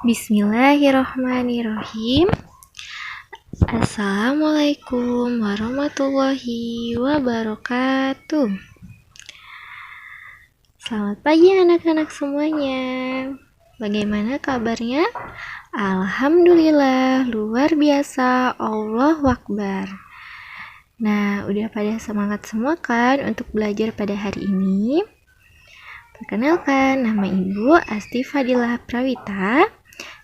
Bismillahirrahmanirrahim. Assalamualaikum warahmatullahi wabarakatuh. Selamat pagi anak-anak semuanya. Bagaimana kabarnya? Alhamdulillah, luar biasa, Allahu Akbar. Nah, udah pada semangat semua kan untuk belajar pada hari ini? Perkenalkan, nama Ibu Asti Fadilah Prawita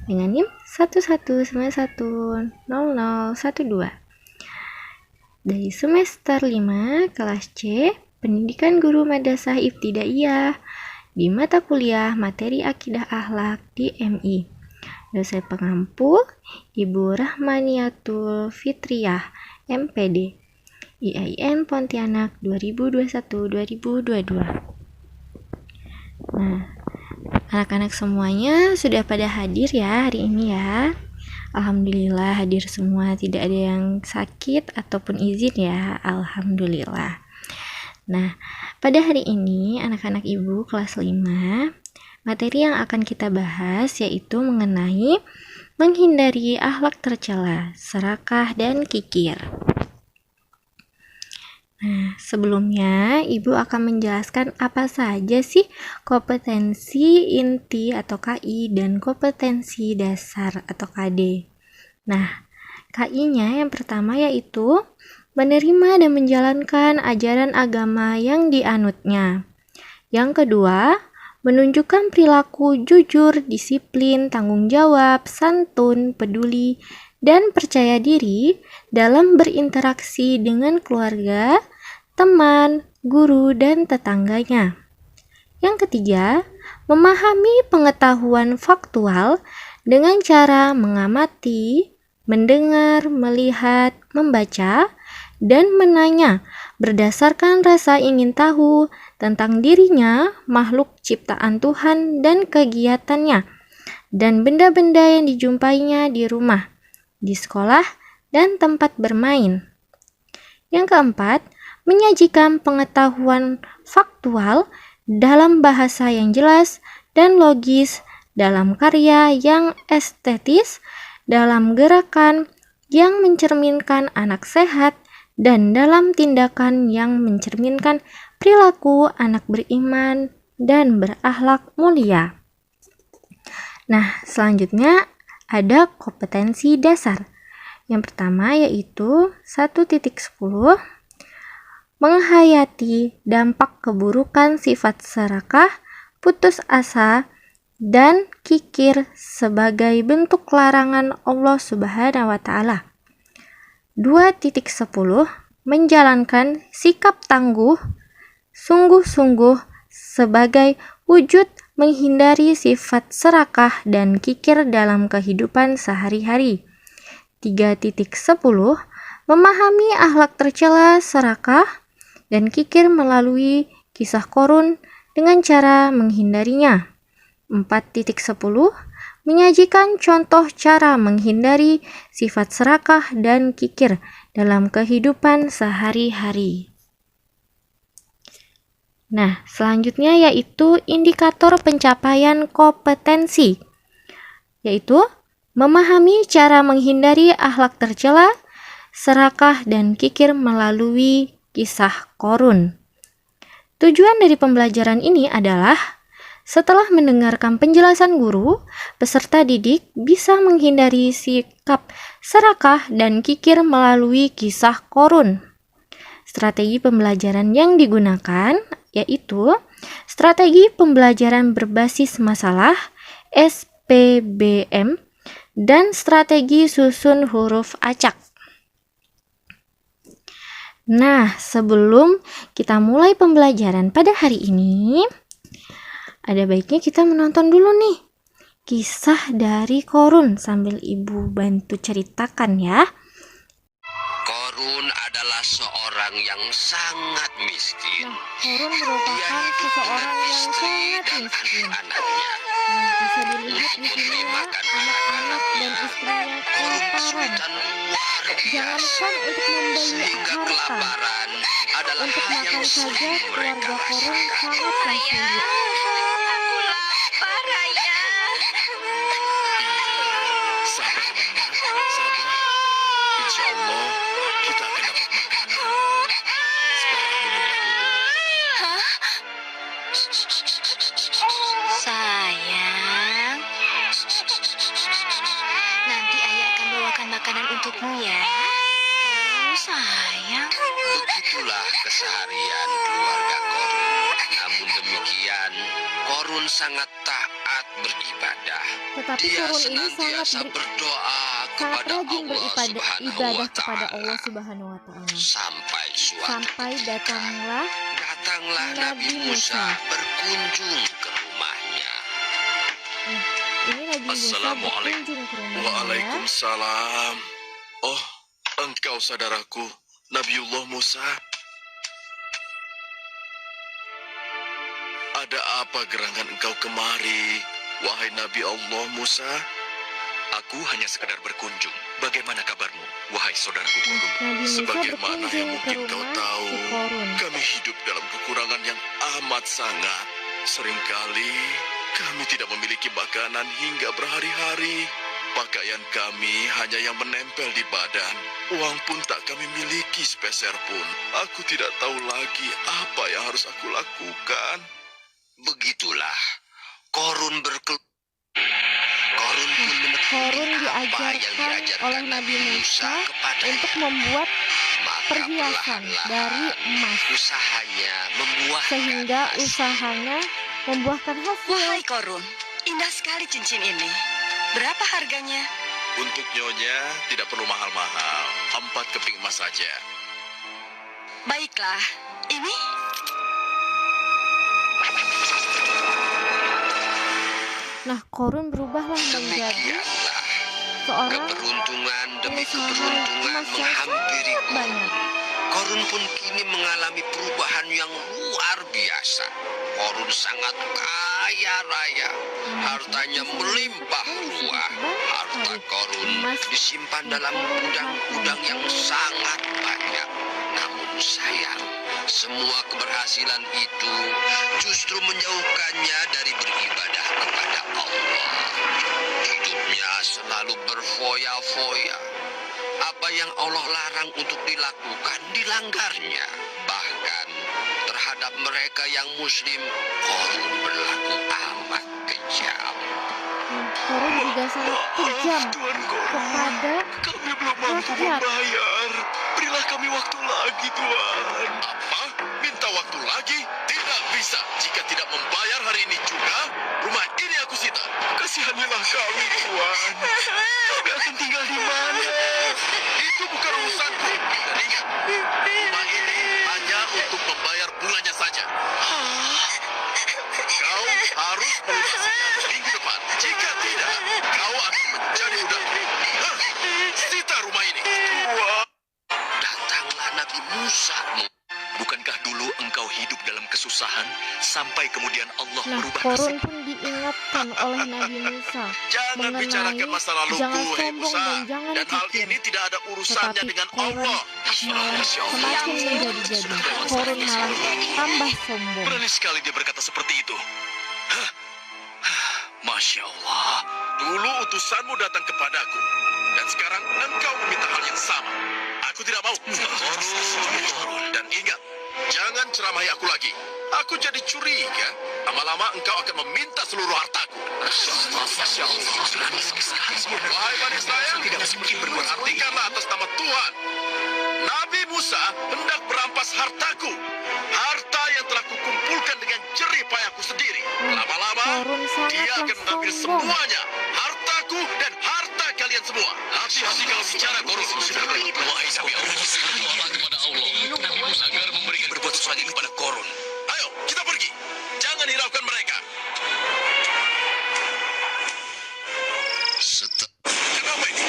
dengan NIM 11910012 dari semester 5 kelas C Pendidikan Guru Madrasah Ibtidaiyah di mata kuliah materi Akidah Akhlak di MI. Dosen pengampu Ibu Rahmaniatul Fitriyah MPD IAIN Pontianak 2021-2022. Nah, anak-anak semuanya sudah pada hadir ya hari ini ya. Alhamdulillah hadir semua, tidak ada yang sakit ataupun izin ya. Alhamdulillah. Nah, pada hari ini anak-anak Ibu kelas 5, materi yang akan kita bahas yaitu mengenai menghindari akhlak tercela, serakah dan kikir. Nah, sebelumnya Ibu akan menjelaskan apa saja sih kompetensi inti atau KI dan kompetensi dasar atau KD. Nah, KI-nya yang pertama yaitu menerima dan menjalankan ajaran agama yang dianutnya. Yang kedua, menunjukkan perilaku jujur, disiplin, tanggung jawab, santun, peduli, dan percaya diri dalam berinteraksi dengan keluarga, teman, guru, dan tetangganya. Yang ketiga, memahami pengetahuan faktual dengan cara mengamati, mendengar, melihat, membaca, dan menanya berdasarkan rasa ingin tahu tentang dirinya, makhluk ciptaan Tuhan, dan kegiatannya, dan benda-benda yang dijumpainya di rumah, di sekolah, dan tempat bermain. Yang keempat, menyajikan pengetahuan faktual dalam bahasa yang jelas dan logis, dalam karya yang estetis, dalam gerakan yang mencerminkan anak sehat, dan dalam tindakan yang mencerminkan perilaku anak beriman dan berakhlak mulia. Nah, selanjutnya ada kompetensi dasar. Yang pertama yaitu 1.10 menghayati dampak keburukan sifat serakah, putus asa, dan kikir sebagai bentuk larangan Allah Subhanahu wa Ta'ala. 2.10 menjalankan sikap tangguh, sungguh-sungguh sebagai wujud menghindari sifat serakah dan kikir dalam kehidupan sehari-hari. 3.10 memahami akhlak tercela, serakah, dan kikir melalui kisah Qorun dengan cara menghindarinya. 4.10 menyajikan contoh cara menghindari sifat serakah dan kikir dalam kehidupan sehari-hari. Nah, selanjutnya yaitu indikator pencapaian kompetensi, yaitu memahami cara menghindari akhlak tercela, serakah, dan kikir melalui kisah Qorun. Tujuan dari pembelajaran ini adalah setelah mendengarkan penjelasan guru, peserta didik bisa menghindari sikap serakah dan kikir melalui kisah Qorun. Strategi pembelajaran yang digunakan yaitu strategi pembelajaran berbasis masalah SPBM dan strategi susun huruf acak. Nah, sebelum kita mulai pembelajaran pada hari ini, ada baiknya kita menonton dulu nih kisah dari Qorun sambil Ibu bantu ceritakan ya. Qorun adalah seorang yang sangat miskin. Qorun merupakan seseorang yang sangat miskin. Bisa dilihat di sini ya, anak-anak dan istrinya kelaparan. Jangankan untuk membeli harta, untuk makan saja keluarga Qorun sangat sulit. Aku lapar, Ayah. Insya Allah kita akan dapat makanan. Sekarang minum dulu. Hah? Sayang, nanti ayah akan bawakan makanan untukmu ya. Oh, sayang. Begitulah keseharian keluarga Korun. Namun demikian, Korun sangat taat beribadah. Tetapi Dia Korun ini senantiasa berdoa kepada rajin Allah Subhanahu beribadah wa kepada Ta'ala. Allah Subhanahu wa Ta'ala. Sampai suatu Sampai datanglah Nabi Musa berkunjung ke rumahnya. ini Nabi Musa Assalamualaikum. berkunjung ke rumahnya. Waalaikumsalam. Oh, engkau saudaraku, Nabiullah Musa. Ada apa gerangan engkau kemari, wahai Nabi Allah Musa? Aku hanya sekedar berkunjung. Bagaimana kabarmu, wahai saudaraku Korun? Nabi Musa Sebagaimana berkunjung yang ke mungkin kau rumah tahu, si Korun. kami hidup dalam kekurangan yang amat sangat. Seringkali kami tidak memiliki makanan hingga berhari-hari. Pakaian kami hanya yang menempel di badan. Uang pun tak kami miliki sepeser pun. Aku tidak tahu lagi apa yang harus aku lakukan. Begitulah Korun Korun pun Korun menekuni apa yang diajarkan diajarkan oleh Nabi Musa kepadanya. untuk membuat Maka perhiasan perlahan-lahan dari emas usahanya membuahkan sehingga hasil. usahanya membuahkan hasil. Wahai Korun, indah sekali cincin ini. Berapa harganya? Untuk nyonya tidak perlu mahal-mahal. 4 keping emas saja. Baiklah, ini Nah, Korun berubahlah menjadi Demikianlah seorang keberuntungan demi pengusaha keberuntungan emas yang menghampiri sangat banyak. Korun pun kini mengalami perubahan yang luar biasa. Korun sangat kaya raya. Hartanya melimpah ruah. Harta Korun disimpan dalam gudang-gudang yang sangat banyak. Namun sayang, semua keberhasilan itu justru menjauhkannya dari beribadah kepada Allah. Hidupnya selalu berfoya-foya. Apa yang Allah larang untuk dilakukan, dilanggarnya. Bahkan terhadap mereka yang muslim, Korun berlaku amat kejam. Korun juga sangat kejam Tuan Korun, kepada kami belum mampu rakyat. membayar. Berilah kami waktu lagi, Tuan. Apa? Minta waktu lagi? Tidak bisa. Jika tidak membayar hari ini juga, rumah ini aku sita. Kasihanilah kami, Tuan. Kami akan tinggal di mana? Itu bukan urusanku. Dan ingat, rumah ini hanya untuk membayar bunganya saja. Kau harus melunasinya minggu depan. Jika tidak, kau akan menjadi budak. Sita rumah ini. Tuan. Datanglah Nabi Musa. Bukankah dulu engkau hidup dalam kesusahan sampai kemudian Allah Nah, merubah Korun nasib? pun diingatkan oleh Nabi Musa Jangan mengenai bicarakan masa laluku, jangan hei sombong Musa. dan jangan Dan hal dipikir. ini tidak ada urusannya Tetapi dengan Korun Allah. malah semakin menjadi-jadi. Korun malah tambah sombong. Berani sekali dia berkata seperti itu. Hah? Masya Allah. Dulu utusanmu datang kepadaku. Dan sekarang engkau meminta hal yang sama. Aku tidak mau. Korun. Dan ingat, jangan ceramahi aku lagi. Aku jadi curiga. Lama-lama engkau akan meminta seluruh hartaku. Masya Allah. Berani sekali. Wahai Bani Israel, Tidak mungkin berbuat seperti itu. perhatikanlah atas nama Tuhan. Nabi Musa hendak merampas hartaku. Harta yang telah kukumpulkan dengan jerih payahku sendiri. Lama-lama, Korun dia sangatlah akan mengambil sombong. semuanya. Hartaku dan harta kalian semua. Hati-hati kalau bicara, Korun. Sudah wahai Nabi Allah, berdoa kepada Allah agar memberikan berbuat sesuatu kepada Korun. Ayo, kita pergi. Jangan hiraukan mereka. Kenapa ini?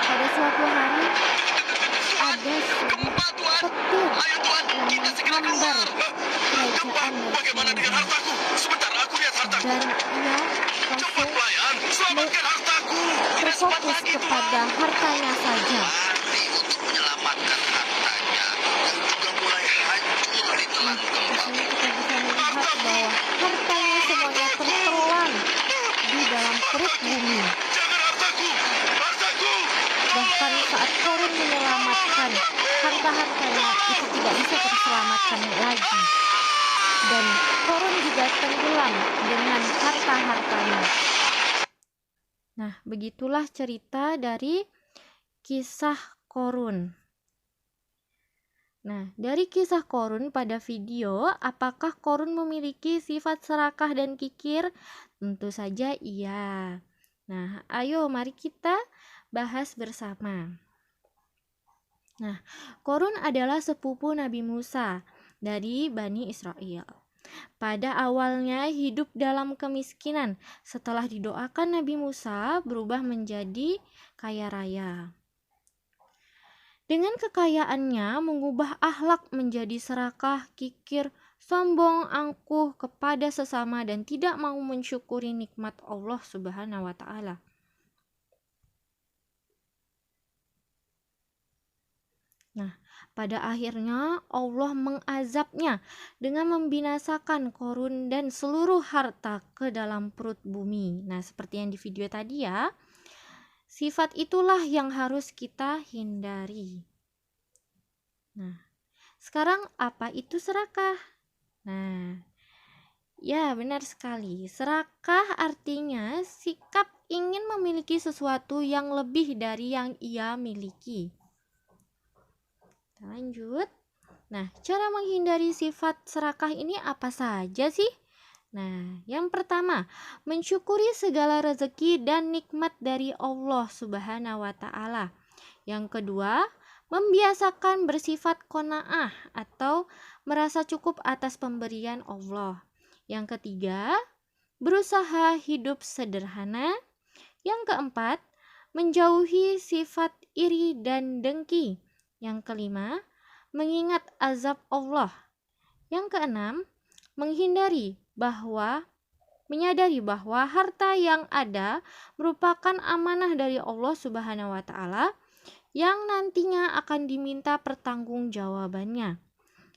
Pada suatu hari ada Gempa, Tuhan. petir Ayo, Tuhan. Kita segera menghambar keluar. Gempa, kerajaan bagaimana dengan hartaku? Sebentar, aku lihat hartaku. dan ia Cepat, langsung pelayan. Selamatkan hartaku. Tidak sempat terfokus lagi, kepada Tuhan. hartanya saja. Lari untuk menyelamatkan hartanya yang juga mulai hancur ditelan Di gempa. sini kita bisa melihat bahwa hartanya semuanya tertelan di dalam perut bumi. Jangan hartaku. Hartaku. Bahkan bahkan saat Korun menyelamatkan harta-hartanya itu tidak bisa terselamatkan lagi, dan Korun juga tenggelam dengan harta-hartanya. Nah, begitulah cerita dari kisah Korun. Nah, dari kisah Korun pada video, apakah Korun memiliki sifat serakah dan kikir? Tentu saja iya. Nah, ayo mari kita bahas bersama. Nah, Korun adalah sepupu Nabi Musa dari Bani Israel. Pada awalnya hidup dalam kemiskinan, setelah didoakan Nabi Musa berubah menjadi kaya raya. Dengan kekayaannya mengubah akhlak menjadi serakah, kikir, sombong, angkuh kepada sesama dan tidak mau mensyukuri nikmat Allah Subhanahu wa taala. Nah, pada akhirnya Allah mengazabnya dengan membinasakan Korun dan seluruh harta ke dalam perut bumi. Nah, seperti yang di video tadi ya, sifat itulah yang harus kita hindari. Nah, sekarang apa itu serakah? Nah, ya benar sekali. Serakah artinya sikap ingin memiliki sesuatu yang lebih dari yang ia miliki. Lanjut. Nah, cara menghindari sifat serakah ini apa saja sih? Nah, yang pertama, mensyukuri segala rezeki dan nikmat dari Allah Subhanahu wa taala. Yang kedua, membiasakan bersifat qanaah atau merasa cukup atas pemberian Allah. Yang ketiga, berusaha hidup sederhana. Yang keempat, menjauhi sifat iri dan dengki. Yang kelima, mengingat azab Allah. Yang keenam, menyadari bahwa harta yang ada merupakan amanah dari Allah Subhanahu wa taala yang nantinya akan diminta pertanggungjawabannya.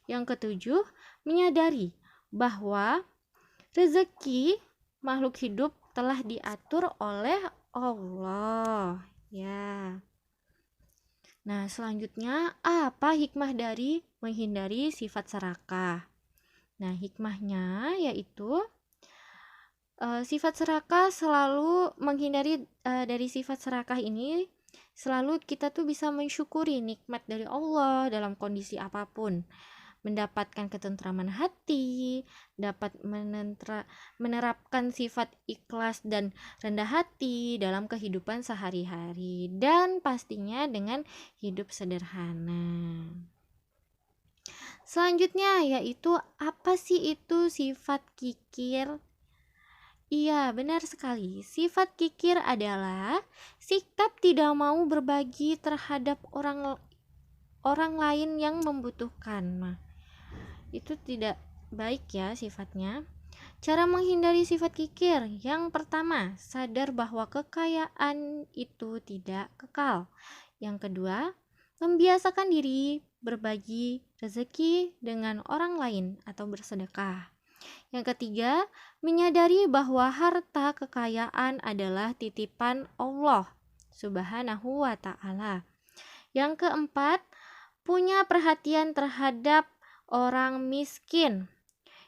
Yang ketujuh, menyadari bahwa rezeki makhluk hidup telah diatur oleh Allah. Ya. Nah, selanjutnya apa hikmah dari menghindari sifat serakah? Nah, hikmahnya yaitu sifat serakah selalu menghindari dari sifat serakah ini selalu kita tuh bisa mensyukuri nikmat dari Allah dalam kondisi apapun. Mendapatkan ketentraman hati, dapat menerapkan sifat ikhlas dan rendah hati dalam kehidupan sehari-hari, dan pastinya dengan hidup sederhana. Selanjutnya yaitu apa sih itu sifat kikir? Iya, benar sekali. Sifat kikir adalah sikap tidak mau berbagi terhadap orang lain yang membutuhkan. Nah, itu tidak baik ya sifatnya. Cara menghindari sifat kikir, yang pertama, sadar bahwa kekayaan itu tidak kekal. Yang kedua, membiasakan diri berbagi rezeki dengan orang lain atau bersedekah. Yang ketiga, menyadari bahwa harta kekayaan adalah titipan Allah Subhanahu wa taala. Yang keempat, punya perhatian terhadap orang miskin.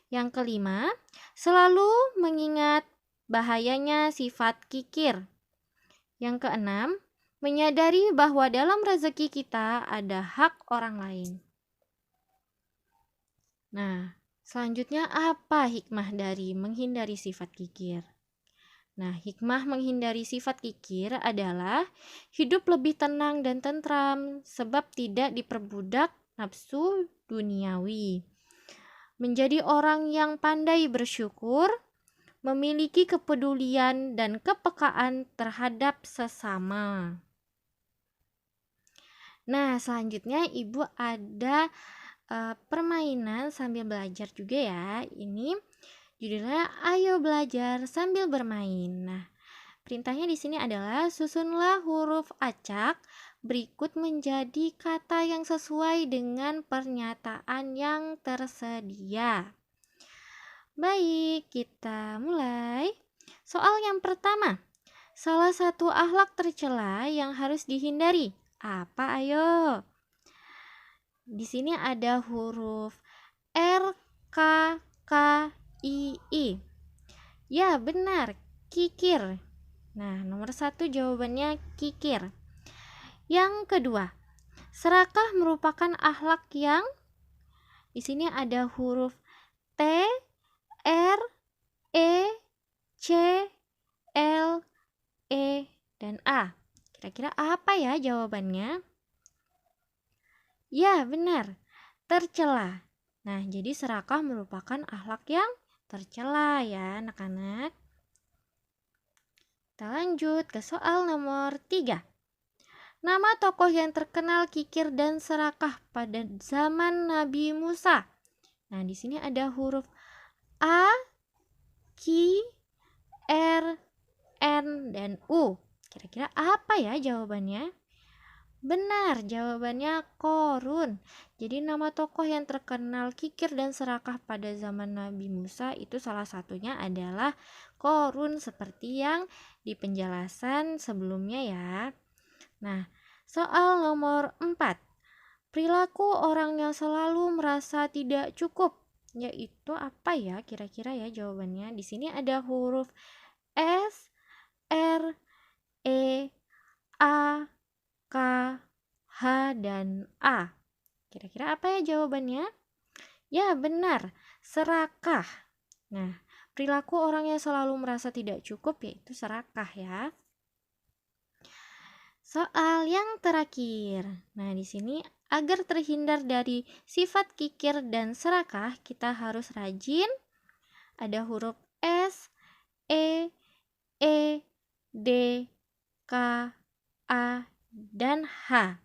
Yang kelima, selalu mengingat bahayanya sifat kikir. Yang keenam, menyadari bahwa dalam rezeki kita ada hak orang lain. Nah, selanjutnya apa hikmah dari menghindari sifat kikir? Nah, hikmah menghindari sifat kikir adalah hidup lebih tenang dan tentram sebab tidak diperbudak nafsu duniawi. Menjadi orang yang pandai bersyukur, memiliki kepedulian dan kepekaan terhadap sesama. Nah, selanjutnya Ibu ada permainan sambil belajar juga ya. Ini judulnya Ayo Belajar Sambil Bermain. Nah, perintahnya di sini adalah susunlah huruf acak berikut menjadi kata yang sesuai dengan pernyataan yang tersedia. Baik, kita mulai. Soal yang pertama. salah satu akhlak tercela yang harus dihindari. Apa ayo? Di sini ada huruf R, K, K, I. Ya, benar, kikir. Nah, nomor 1 jawabannya kikir. Yang kedua, serakah merupakan akhlak yang di sini ada huruf T, R, E, C, L, E, dan A. Kira-kira apa ya jawabannya? Ya, benar, tercela. Nah, jadi serakah merupakan akhlak yang tercela ya, anak-anak. Kita lanjut ke soal nomor 3. Nama tokoh yang terkenal kikir dan serakah pada zaman Nabi Musa. Nah, di sini ada huruf A, Q, R, N, dan U. Kira-kira apa ya jawabannya? Benar, jawabannya Qorun. Jadi nama tokoh yang terkenal kikir dan serakah pada zaman Nabi Musa itu salah satunya adalah Qorun, seperti yang di penjelasan sebelumnya ya. Nah, soal nomor 4. Perilaku orang yang selalu merasa tidak cukup, yaitu apa ya kira-kira ya jawabannya? Di sini ada huruf S, R, E, A, K, H, dan A. Kira-kira apa ya jawabannya? Ya, benar, serakah. Nah, perilaku orang yang selalu merasa tidak cukup yaitu serakah ya. Soal yang terakhir. Nah, di sini agar terhindar dari sifat kikir dan serakah, kita harus rajin. Ada huruf S, E, D, K, A, dan H.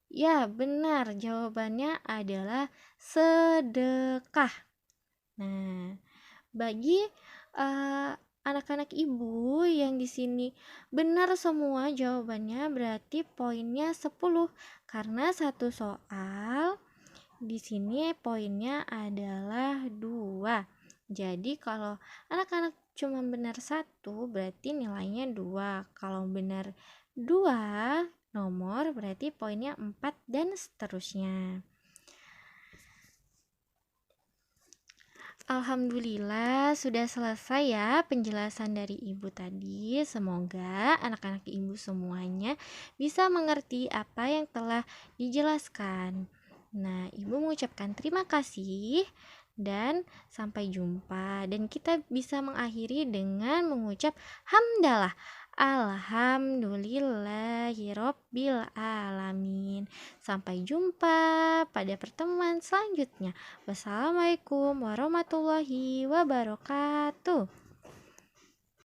Ya, benar, jawabannya adalah sedekah. Nah, bagi anak-anak ibu yang di sini benar semua jawabannya, berarti poinnya 10 karena satu soal di sini poinnya adalah 2. Jadi kalau anak-anak cuma benar 1 berarti nilainya 2. Kalau benar 2 nomor berarti poinnya 4 dan seterusnya. Alhamdulillah sudah selesai ya penjelasan dari ibu tadi. Semoga anak-anak ibu semuanya bisa mengerti apa yang telah dijelaskan. Nah, ibu mengucapkan terima kasih dan sampai jumpa. Dan kita bisa mengakhiri dengan mengucap hamdalah. Alhamdulillahirobbil alamin. Sampai jumpa pada pertemuan selanjutnya. Wassalamualaikum warahmatullahi wabarakatuh.